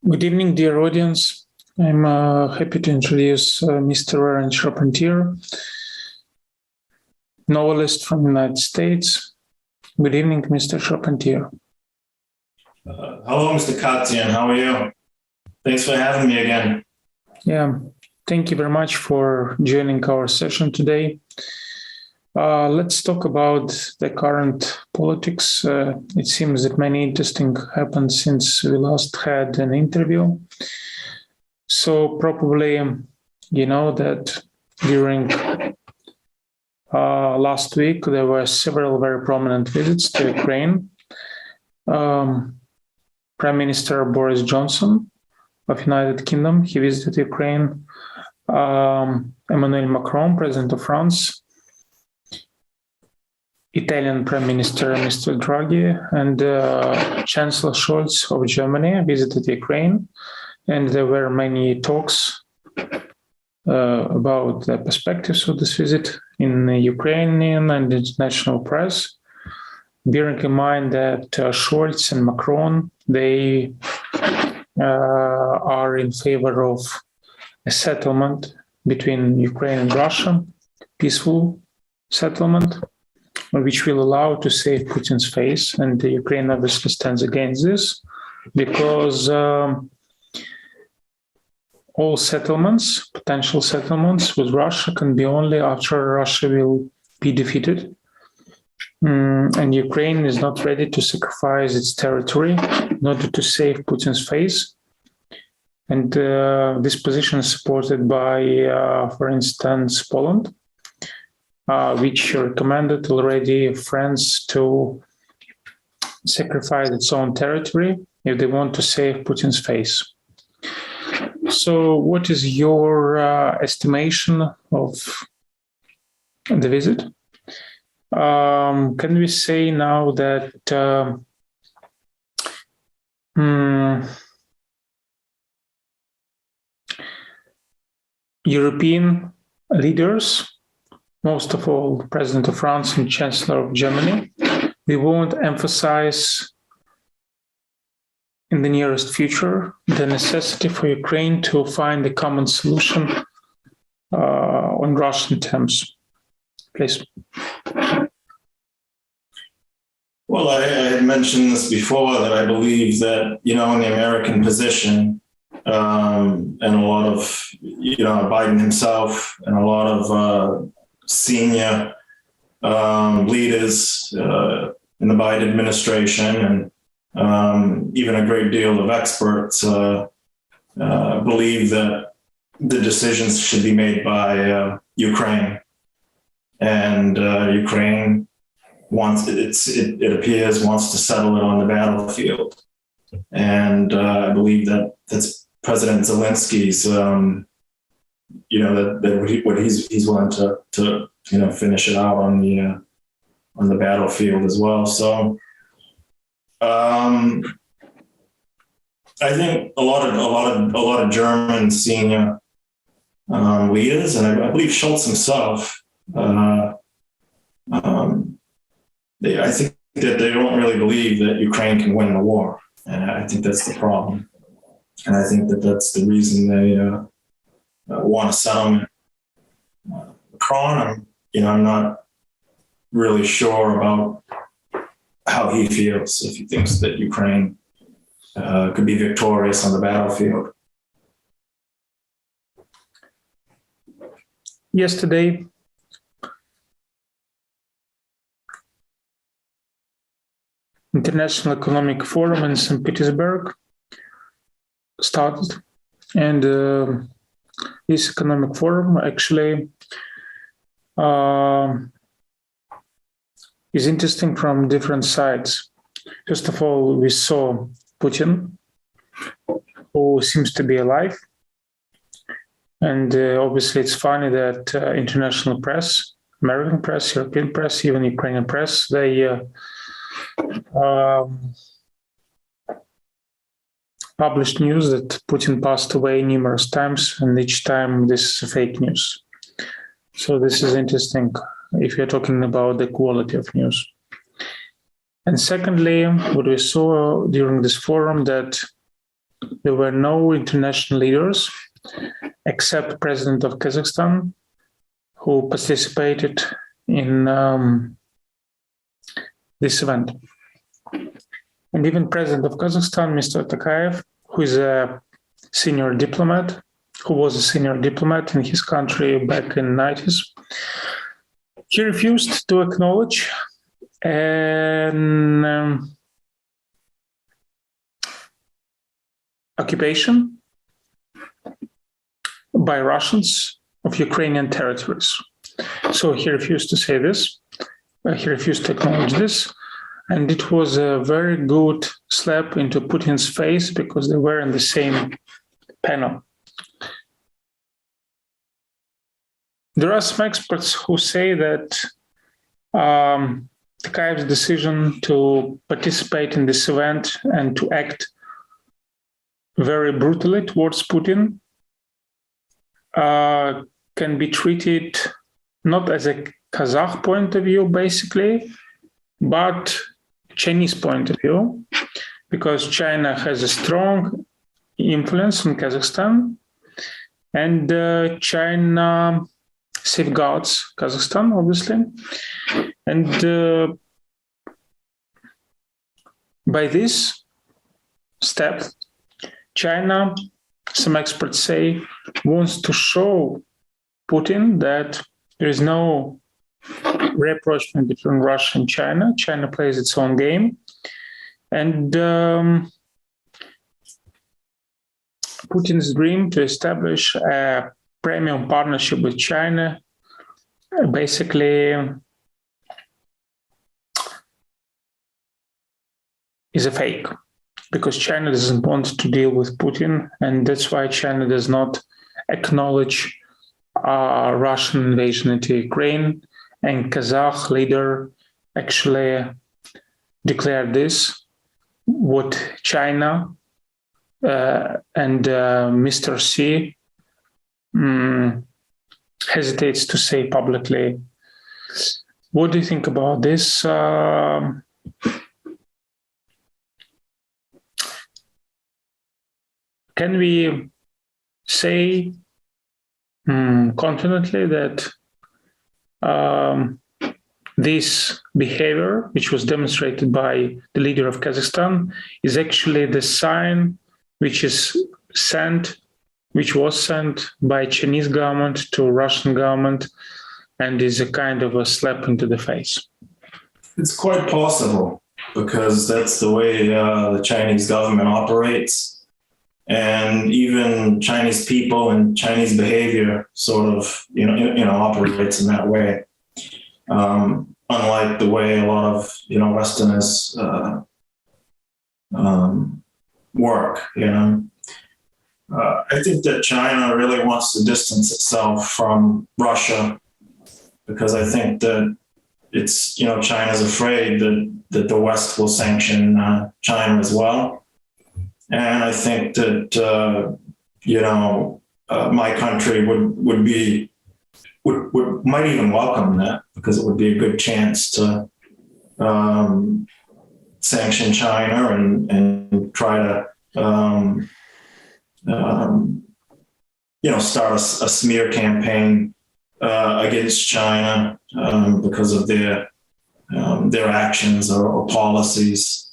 Good evening, dear audience. I'm happy to introduce Mr. Charpentier, novelist from the United States. Good evening, Mr. Charpentier. Hello, Mr. Kацinim. How are you? Thanks for having me again. Yeah, thank you very much for joining our session today. Let's talk about the current politics. It seems that many interesting happened since we last had an interview. So probably you know that during last week there were several very prominent visits to Ukraine. Prime Minister Boris Johnson of United Kingdom, he visited Ukraine. Emmanuel Macron, President of France, Italian Prime Minister Mr. Draghi, and Chancellor Scholz of Germany visited Ukraine. And there were many talks about the perspectives of this visit in the Ukrainian and international press, bearing in mind that Scholz and Macron, they are in favor of a settlement between Ukraine and Russia, peaceful settlement, which will allow to save Putin's face. And the Ukraine obviously stands against this because all settlements, potential settlements with Russia can be only after Russia will be defeated. And Ukraine is not ready to sacrifice its territory in order to save Putin's face. And this position is supported by, for instance, Poland, which recommended already France to sacrifice its own territory if they want to save Putin's face. So what is your estimation of the visit? Can we say now that European leaders, most of all the President of France and Chancellor of Germany, we won't emphasize in the nearest future the necessity for Ukraine to find a common solution on Russian terms? Please. Well, I had mentioned this before that I believe that, in the American position, and a lot of, Biden himself and a lot of senior leaders in the Biden administration and even a great deal of experts believe that the decisions should be made by Ukraine. And Ukraine wants it appears wants to settle it on the battlefield. And I believe that that's President Zelensky's, what he's willing to finish it out on the battlefield as well. So I think a lot of German senior leaders, and I believe Scholz himself, I think that they don't really believe that Ukraine can win the war, and I think that's the problem. And I think that that's the reason they want a settlement. Macron, I'm not really sure about how he feels, if he thinks that Ukraine could be victorious on the battlefield. Yesterday, International Economic Forum in St. Petersburg started, and this economic forum actually is interesting from different sides. First of all, we saw Putin, who seems to be alive, and obviously it's funny that international press, American press, European press, even Ukrainian press, they published news that Putin passed away numerous times, and each time this is fake news. So this is interesting if you're talking about the quality of news. And secondly, what we saw during this forum that there were no international leaders except President of Kazakhstan who participated in this event. And even President of Kazakhstan, Mr. Tokayev, who is a senior diplomat, who was a senior diplomat in his country back in the 90s, he refused to acknowledge an occupation by Russians of Ukrainian territories. So he refused to say this. He refused to acknowledge this. And it was a very good slap into Putin's face because they were in the same panel. There are some experts who say that Tokayev's decision to participate in this event and to act very brutally towards Putin can be treated not as a Kazakh point of view, basically, but Chinese point of view, because China has a strong influence in Kazakhstan, and China safeguards Kazakhstan, obviously. And by this step, China, some experts say, wants to show Putin that there is no rapprochement between Russia and China. China plays its own game. And Putin's dream to establish a premium partnership with China basically is a fake, because China doesn't want to deal with Putin, and that's why China does not acknowledge Russian invasion into Ukraine. And Kazakh leader actually declared this, what China and Mr. Xi hesitates to say publicly. What do you think about this? Can we say confidently that this behavior, which was demonstrated by the leader of Kazakhstan, is actually the sign which was sent by Chinese government to Russian government, and is a kind of a slap into the face? It's quite possible, because that's the way the Chinese government operates. And even Chinese people and Chinese behavior sort of, operates in that way. Unlike the way a lot of, Westerners work, I think that China really wants to distance itself from Russia, because I think that it's, China's afraid that the West will sanction China as well. And I think that, my country might even welcome that, because it would be a good chance to sanction China and try to, start a smear campaign against China because of their actions or policies.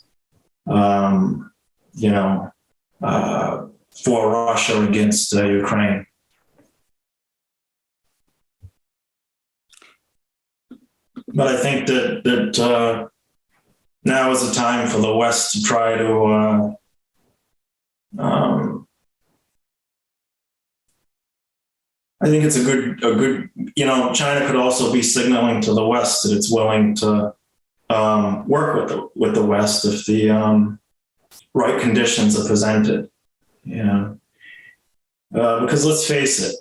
For Russia against Ukraine. But I think that now is the time for the West to try to I think it's a good, China could also be signaling to the West that it's willing to work with the West if the right conditions are presented, because let's face it,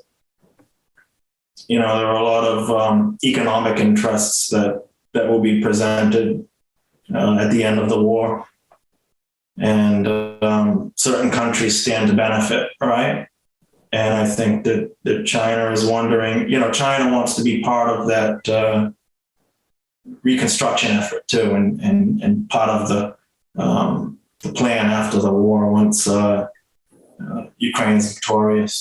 there are a lot of economic interests that will be presented at the end of the war, and certain countries stand to benefit, right? And I think that China is wondering, China wants to be part of that reconstruction effort too, and part of the plan after the war, once Ukraine's victorious.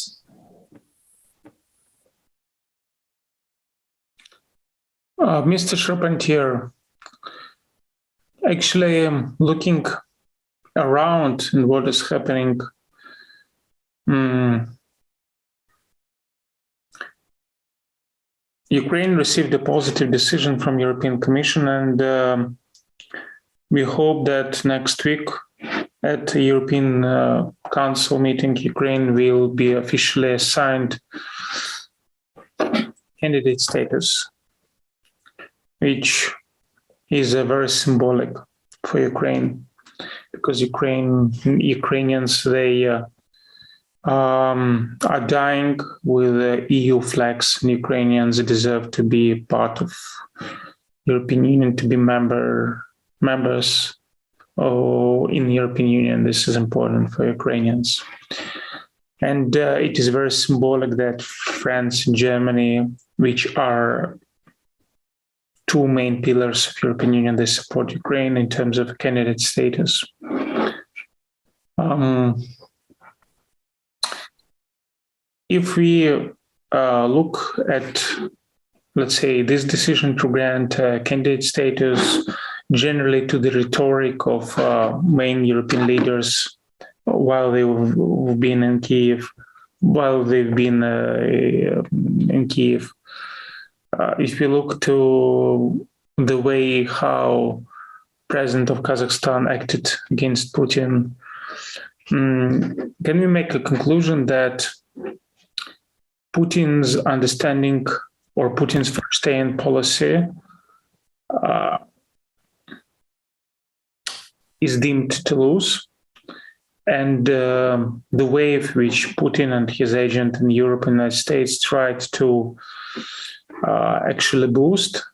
Mr. Charpentier, actually, looking around and what is happening, Ukraine received a positive decision from European Commission, and we hope that next week at the European Council meeting, Ukraine will be officially assigned candidate status, which is very symbolic for Ukraine, because Ukrainians, they are dying with EU flags, and Ukrainians deserve to be part of European Union, to be members in the European Union. This is important for Ukrainians. And it is very symbolic that France and Germany, which are two main pillars of European Union, they support Ukraine in terms of candidate status. If we look at, let's say, this decision to grant candidate status generally to the rhetoric of main European leaders while they've been in Kiev, if we look to the way how President of Kazakhstan acted against Putin, can we make a conclusion that Putin's understanding or Putin's first-hand policy is deemed to lose, and the way in which Putin and his agent in Europe and the United States tried to actually boost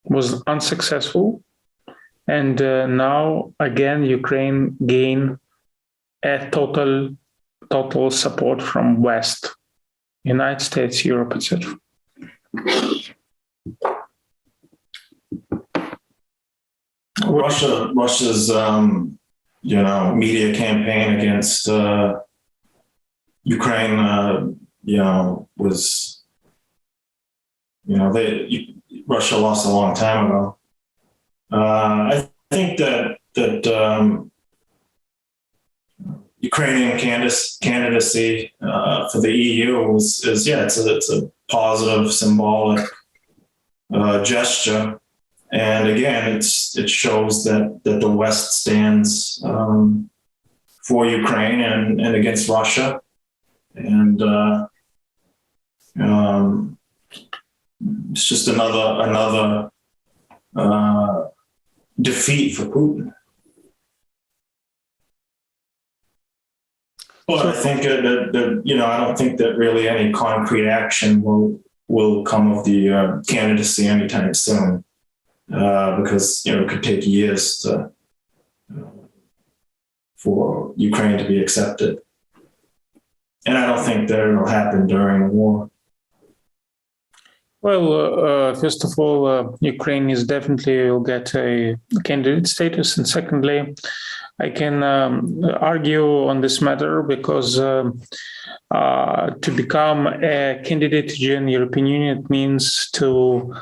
was unsuccessful, and now again Ukraine gain a total support from West, United States, Europe, etc. Russia's media campaign against Ukraine was Russia lost a long time ago. I think that Ukrainian candidacy for the EU it's a positive, symbolic gesture, and again, it shows that the West stands for Ukraine and against Russia, and it's just another defeat for Putin. But I think that I don't think that really any concrete action will come of the candidacy anytime soon, because it could take years for Ukraine to be accepted, and I don't think that it'll happen during the war. Well, first of all, Ukraine is definitely will get a candidate status, and secondly, I can argue on this matter because to become a candidate to join the European Union, it means to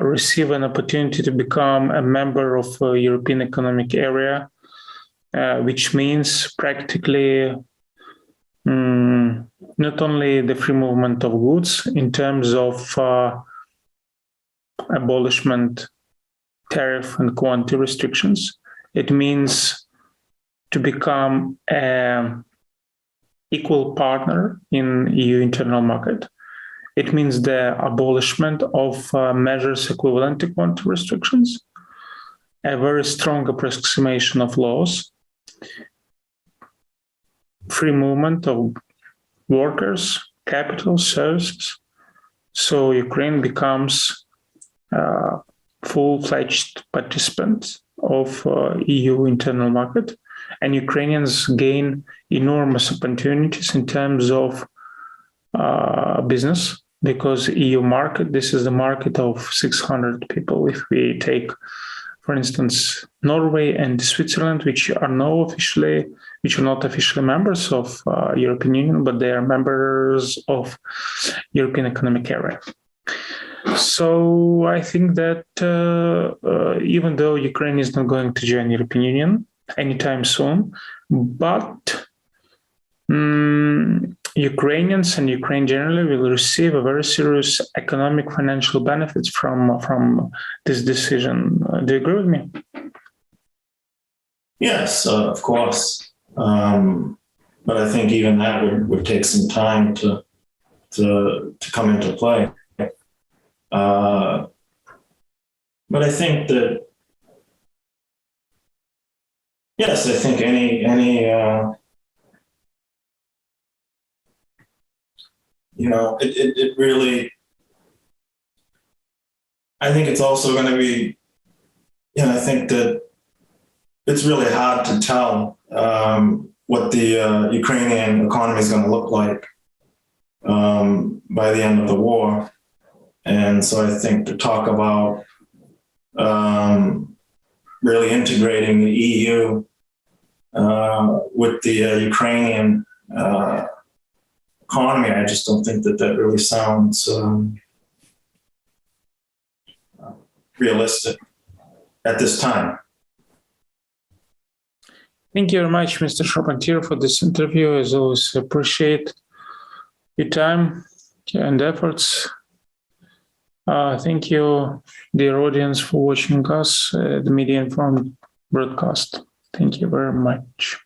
receive an opportunity to become a member of a European Economic Area, which means practically not only the free movement of goods in terms of abolishment, tariff and quantity restrictions. It means to become an equal partner in EU internal market. It means the abolishment of measures equivalent to quantity restrictions, a very strong approximation of laws, free movement of workers, capital, services. So Ukraine becomes full-fledged participant of EU internal market, and Ukrainians gain enormous opportunities in terms of business, because EU market, this is the market of 600 people. If we take, for instance, Norway and Switzerland, which are not officially members of European Union, but they are members of European Economic Area. So I think that even though Ukraine is not going to join European Union anytime soon, but Ukrainians and Ukraine generally will receive a very serious economic financial benefits from this decision. Do you agree with me? Yes, of course. But I think even that would take some time to come into play. But I think that, yes, I think any it really, I think it's also going to be, I think that it's really hard to tell what the Ukrainian economy is going to look like by the end of the war. And so I think to talk about really integrating the EU with the Ukrainian economy, I just don't think that really sounds realistic at this time. Thank you very much, Mr. Charpentier, for this interview. As always, appreciate your time and efforts. Thank you, dear audience, for watching us, the Media Informed broadcast. Thank you very much.